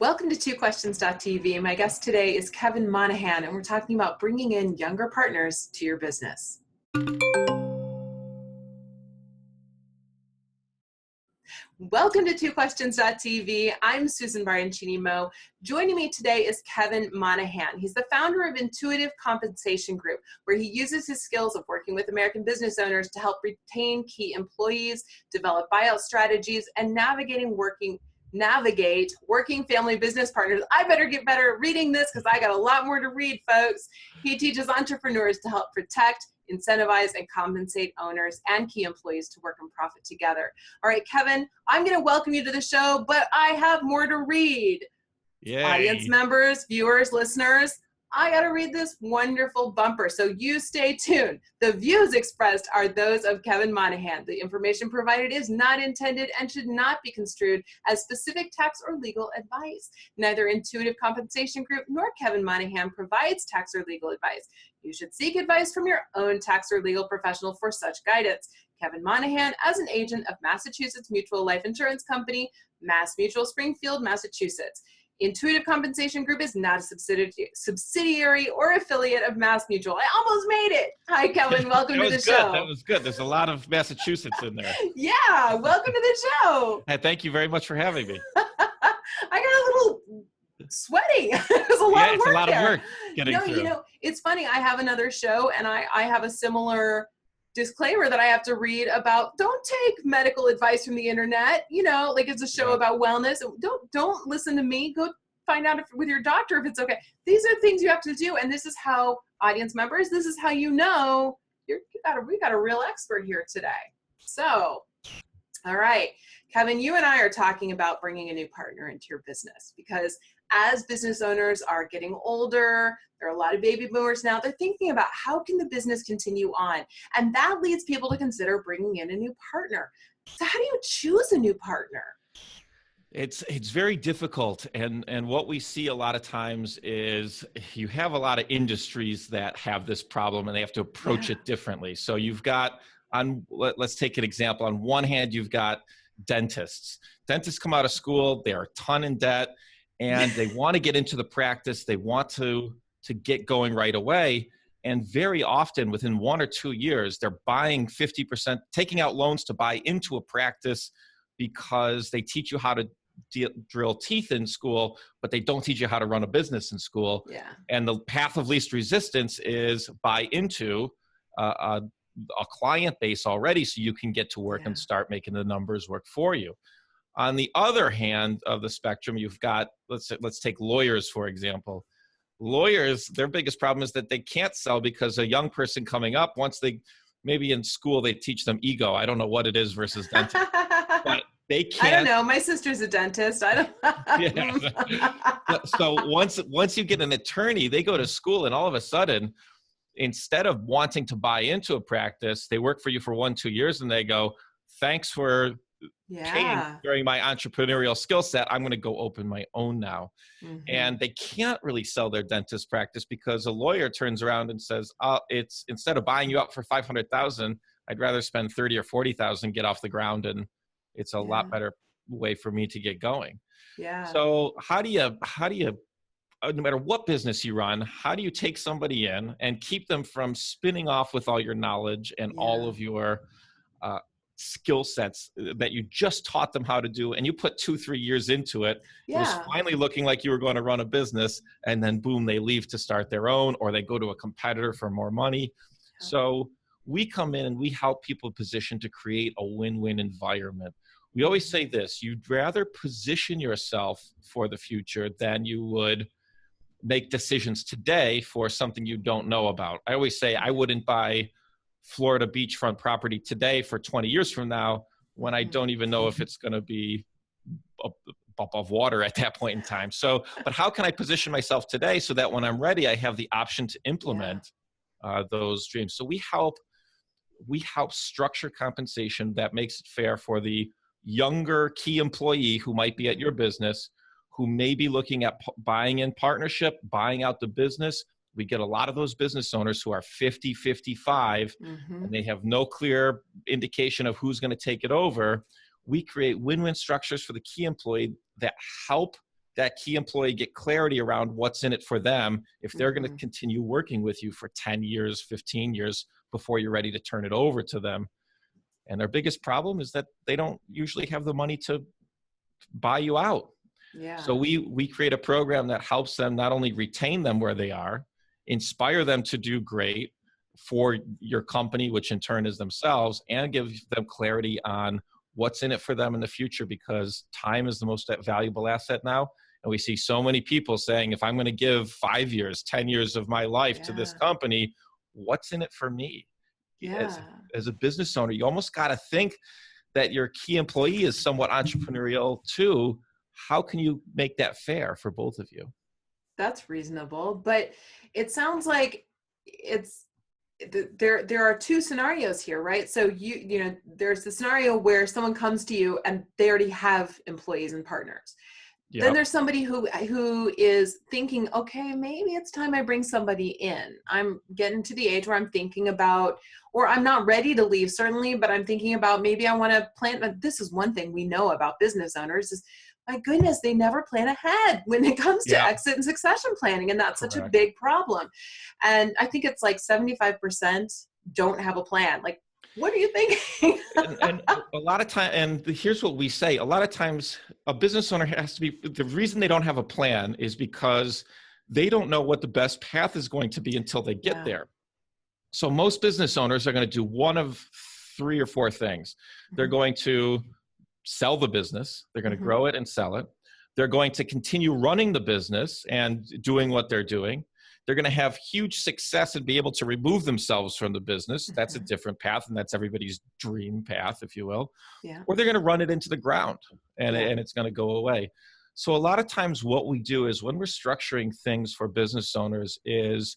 Welcome to twoquestions.tv. My guest today is Kevin Monaghan, and we're talking about bringing in younger partners to your business. Welcome to twoquestions.tv. I'm Susan Baroncini-Moe. Joining me today is Kevin Monaghan. He's the founder of Intuitive Compensation Group, where he uses his skills of working with American business owners to help retain key employees, develop buyout strategies, and navigate working family business partners. I better get better at reading this because I got a lot more to read, folks. He teaches entrepreneurs to help protect, incentivize, and compensate owners and key employees to work and profit together. All right, Kevin, I'm going to welcome you to the show, but I have more to read. Yay. Audience members, viewers, listeners, I got to read this wonderful bumper, so you stay tuned. The views expressed are those of Kevin Monaghan. The information provided is not intended and should not be construed as specific tax or legal advice. Neither Intuitive Compensation Group nor Kevin Monaghan provides tax or legal advice. You should seek advice from your own tax or legal professional for such guidance. Kevin Monaghan, as an agent of Massachusetts Mutual Life Insurance Company, Mass Mutual, Springfield, Massachusetts. Intuitive Compensation Group is not a subsidiary or affiliate of Mass Mutual. I almost made it. Hi, Kevin. Welcome to the show. That was good. There's a lot of Massachusetts in there. Yeah. Welcome to the show. And thank you very much for having me. I got a little sweaty. There's a lot of work. It's a lot there. of work getting through. You know, it's funny. I have another show, and I have a similar disclaimer that I have to read about. Don't take medical advice from the internet. You know, like it's a show about wellness. Don't listen to me. Go find out with your doctor if it's okay. These are things you have to do, and this is how, audience members, this is how you know we got a real expert here today. So, all right, Kevin, you and I are talking about bringing a new partner into your business because as business owners are getting older, there are a lot of baby boomers now, they're thinking about how can the business continue on? And that leads people to consider bringing in a new partner. So how do you choose a new partner? It's very difficult. And what we see a lot of times is you have a lot of industries that have this problem and they have to approach it differently. So you've got, let's take an example. On one hand, you've got dentists. Dentists come out of school, they're a ton in debt, and they want to get into the practice. They want to get going right away. And very often within 1 or 2 years, they're buying 50%, taking out loans to buy into a practice because they teach you how to drill teeth in school, but they don't teach you how to run a business in school. Yeah. And the path of least resistance is buy into a client base already so you can get to work and start making the numbers work for you. On the other hand of the spectrum, you've got, let's take lawyers, for example. Lawyers, their biggest problem is that they can't sell because a young person coming up, once maybe in school, they teach them ego. I don't know what it is versus dentist, but they can't. I don't know. My sister's a dentist. I don't. So once you get an attorney, they go to school and all of a sudden, instead of wanting to buy into a practice, they work for you for 1-2 years and they go, thanks for paying during my entrepreneurial skill set. I'm going to go open my own now. Mm-hmm. And they can't really sell their dentist practice because a lawyer turns around and says, it's instead of buying you up for $500,000, I'd rather spend 30 or 40,000, get off the ground. And it's a lot better way for me to get going. Yeah. So how do you, no matter what business you run, how do you take somebody in and keep them from spinning off with all your knowledge and all of your skill sets that you just taught them how to do, and you put 2-3 years into it. It was finally looking like you were going to run a business, and then boom, they leave to start their own, or they go to a competitor for more money. So we come in and we help people position to create a win-win environment. We always say this: you'd rather position yourself for the future than you would make decisions today for something you don't know about. I always say I wouldn't buy Florida beachfront property today for 20 years from now when I don't even know if it's going to be above water at that point in time. So, but how can I position myself today so that when I'm ready, I have the option to implement those dreams? So we help structure compensation that makes it fair for the younger key employee who might be at your business, who may be looking at buying in partnership, buying out the business. We get a lot of those business owners who are 50, 55, and they have no clear indication of who's going to take it over. We create win-win structures for the key employee that help that key employee get clarity around what's in it for them if they're going to continue working with you for 10 years, 15 years before you're ready to turn it over to them. And their biggest problem is that they don't usually have the money to buy you out. Yeah. So we create a program that helps them not only retain them where they are, inspire them to do great for your company, which in turn is themselves, and give them clarity on what's in it for them in the future, because time is the most valuable asset now. And we see so many people saying, if I'm going to give 5 years, 10 years of my life to this company, what's in it for me? Yeah. As a business owner, you almost got to think that your key employee is somewhat entrepreneurial too. How can you make that fair for both of you? That's reasonable, but it sounds like there are two scenarios here, right? So you know, there's the scenario where someone comes to you and they already have employees and partners. Yep. Then there's somebody who is thinking, okay, maybe it's time I bring somebody in. I'm getting to the age where I'm thinking about, or I'm not ready to leave certainly, but I'm thinking about maybe I want to plan. This is one thing we know about business owners is, my goodness, they never plan ahead when it comes to exit and succession planning. And that's such a big problem. And I think it's like 75% don't have a plan. Like, what are you thinking? and a lot of time, and here's what we say, a lot of times a business owner has to be, the reason they don't have a plan is because they don't know what the best path is going to be until they get there. So most business owners are going to do one of 3 or 4 things. They're going to sell the business. They're going to grow it and sell it. They're going to continue running the business and doing what they're doing. They're going to have huge success and be able to remove themselves from the business. That's a different path, and that's everybody's dream path, if you will. Yeah. Or they're going to run it into the ground, and it's going to go away. So a lot of times what we do is when we're structuring things for business owners is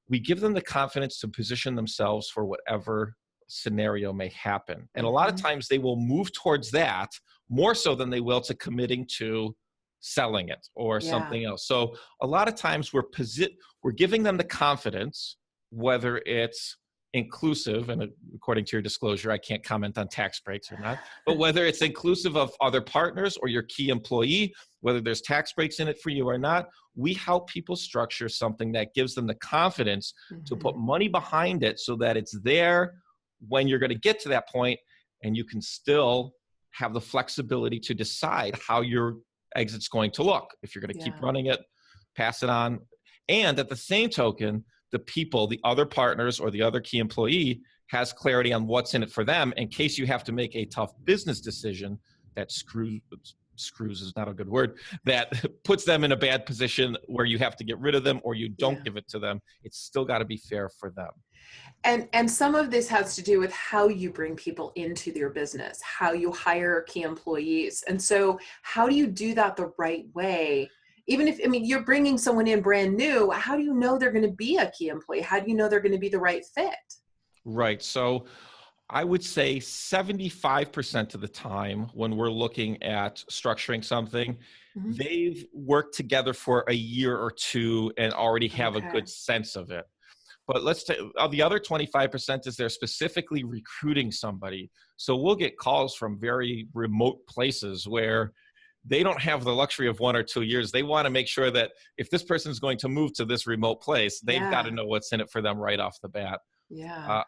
we give them the confidence to position themselves for whatever scenario may happen. And a lot of times they will move towards that more so than they will to committing to selling it or something else. So a lot of times we're giving them the confidence, whether it's inclusive, and according to your disclosure, I can't comment on tax breaks or not, but whether it's inclusive of other partners or your key employee, whether there's tax breaks in it for you or not, we help people structure something that gives them the confidence to put money behind it so that it's there when you're going to get to that point, and you can still have the flexibility to decide how your exit's going to look. If you're going to keep running it, pass it on. And at the same token, the other partners or the other key employee has clarity on what's in it for them in case you have to make a tough business decision that screws is not a good word, that puts them in a bad position where you have to get rid of them or you don't give it to them. It's still got to be fair for them. And some of this has to do with how you bring people into your business, how you hire key employees. And so how do you do that the right way? Even if, I mean, you're bringing someone in brand new, how do you know they're going to be a key employee? How do you know they're going to be the right fit? Right. So I would say 75% of the time when we're looking at structuring something, they've worked together for a year or 2 and already have a good sense of it. But let's take the other 25% is they're specifically recruiting somebody. So we'll get calls from very remote places where they don't have the luxury of 1 or 2 years. They want to make sure that if this person is going to move to this remote place, they've got to know what's in it for them right off the bat.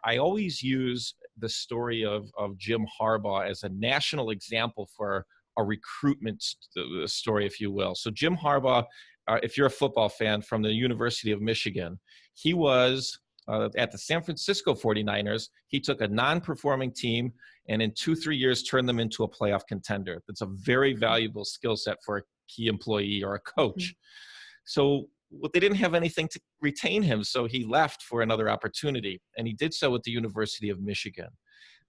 I always use the story of Jim Harbaugh as a national example for a recruitment story, if you will. So Jim Harbaugh, if you're a football fan, from the University of Michigan, he was at the San Francisco 49ers. He took a non-performing team and in 2-3 years turned them into a playoff contender. That's a very valuable skill set for a key employee or a coach. So they didn't have anything to retain him, so he left for another opportunity, and he did so with the University of Michigan.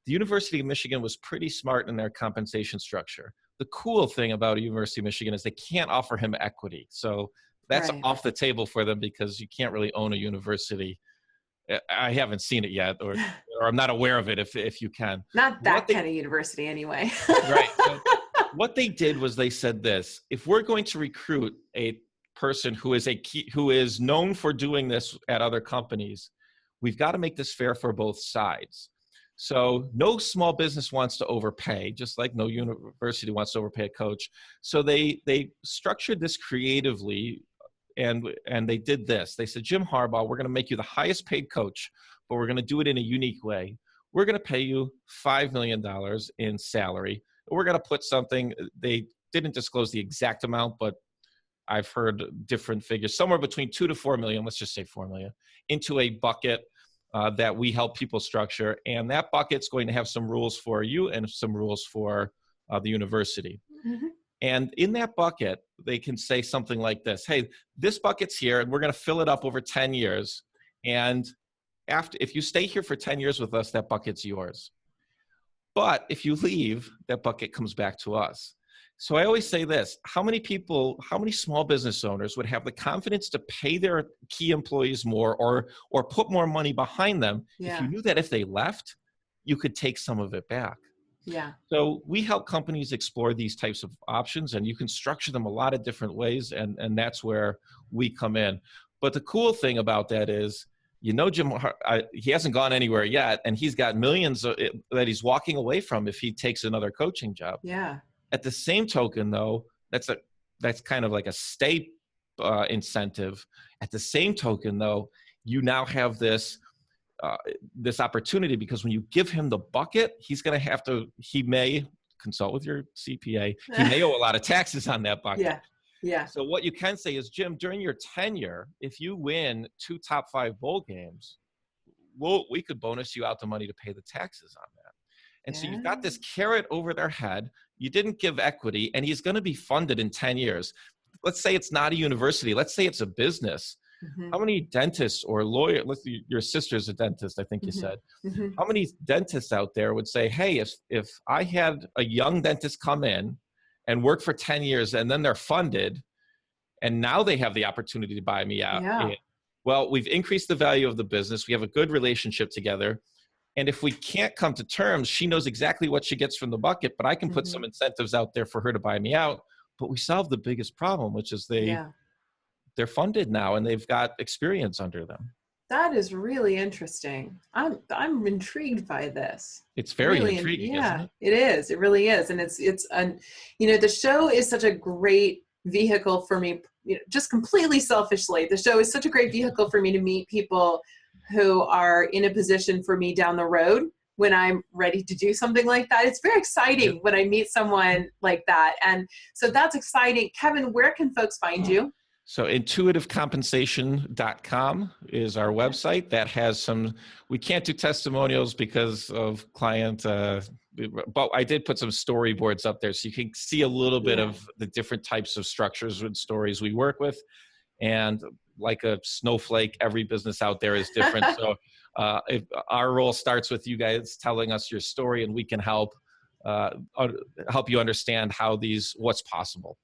The University of Michigan was pretty smart in their compensation structure. The cool thing about University of Michigan is they can't offer him equity. So that's off the table for them because you can't really own a university. I haven't seen it yet, or I'm not aware of it if you can. Not that kind of university anyway. Right. So what they did was they said this: if we're going to recruit a person who is known for doing this at other companies, we've got to make this fair for both sides. So no small business wants to overpay, just like no university wants to overpay a coach. So they structured this creatively, and they did this. They said, Jim Harbaugh, we're going to make you the highest paid coach, but we're going to do it in a unique way. We're going to pay you $5 million in salary. We're going to put something, they didn't disclose the exact amount, but I've heard different figures, somewhere between 2 to 4 million, let's just say 4 million, into a bucket that we help people structure. And that bucket's going to have some rules for you and some rules for the university. Mm-hmm. And in that bucket, they can say something like this: hey, this bucket's here, and we're going to fill it up over 10 years. And if you stay here for 10 years with us, that bucket's yours. But if you leave, that bucket comes back to us. So I always say this: how many small business owners would have the confidence to pay their key employees more or put more money behind them if you knew that if they left, you could take some of it back? Yeah. So we help companies explore these types of options, and you can structure them a lot of different ways, and that's where we come in. But the cool thing about that is, Jim, he hasn't gone anywhere yet, and he's got millions that he's walking away from if he takes another coaching job. Yeah. At the same token, though, that's kind of like a state incentive. At the same token, though, you now have this opportunity, because when you give him the bucket, he may consult with your CPA. He may owe a lot of taxes on that bucket. Yeah. Yeah. So what you can say is, Jim, during your tenure, if you win 2 top 5 bowl games, we could bonus you out the money to pay the taxes on that. And so you've got this carrot over their head. You didn't give equity, and he's going to be funded in 10 years. Let's say it's not a university. Let's say it's a business. Mm-hmm. How many dentists or lawyers, your sister's a dentist, I think you said. Mm-hmm. How many dentists out there would say, hey, if I had a young dentist come in and work for 10 years and then they're funded and now they have the opportunity to buy me out. Yeah. Well, we've increased the value of the business. We have a good relationship together. And if we can't come to terms, she knows exactly what she gets from the bucket, but I can put some incentives out there for her to buy me out. But we solve the biggest problem, which is they're funded now and they've got experience under them. That is really interesting. I'm intrigued by this. It's very intriguing, isn't it? It is. It really is. And it's the show is such a great vehicle for me, just completely selfishly. The show is such a great vehicle for me to meet people who are in a position for me down the road when I'm ready to do something like that. It's very exciting when I meet someone like that. And so that's exciting. Kevin, where can folks find you? So intuitivecompensation.com is our website. That has we can't do testimonials because of client, but I did put some storyboards up there so you can see a little bit of the different types of structures and stories we work with. And like a snowflake, every business out there is different. So if our role starts with you guys telling us your story, and we can help you understand what's possible.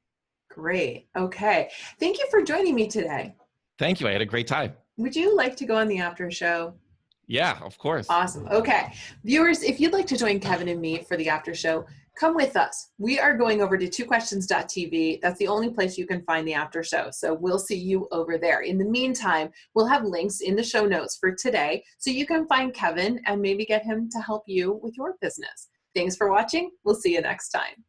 Great. Okay. Thank you for joining me today. Thank you. I had a great time. Would you like to go on the after show? Yeah, of course. Awesome. Okay. Viewers, if you'd like to join Kevin and me for the after show, come with us. We are going over to twoquestions.tv. That's the only place you can find the after show. So we'll see you over there. In the meantime, we'll have links in the show notes for today so you can find Kevin and maybe get him to help you with your business. Thanks for watching. We'll see you next time.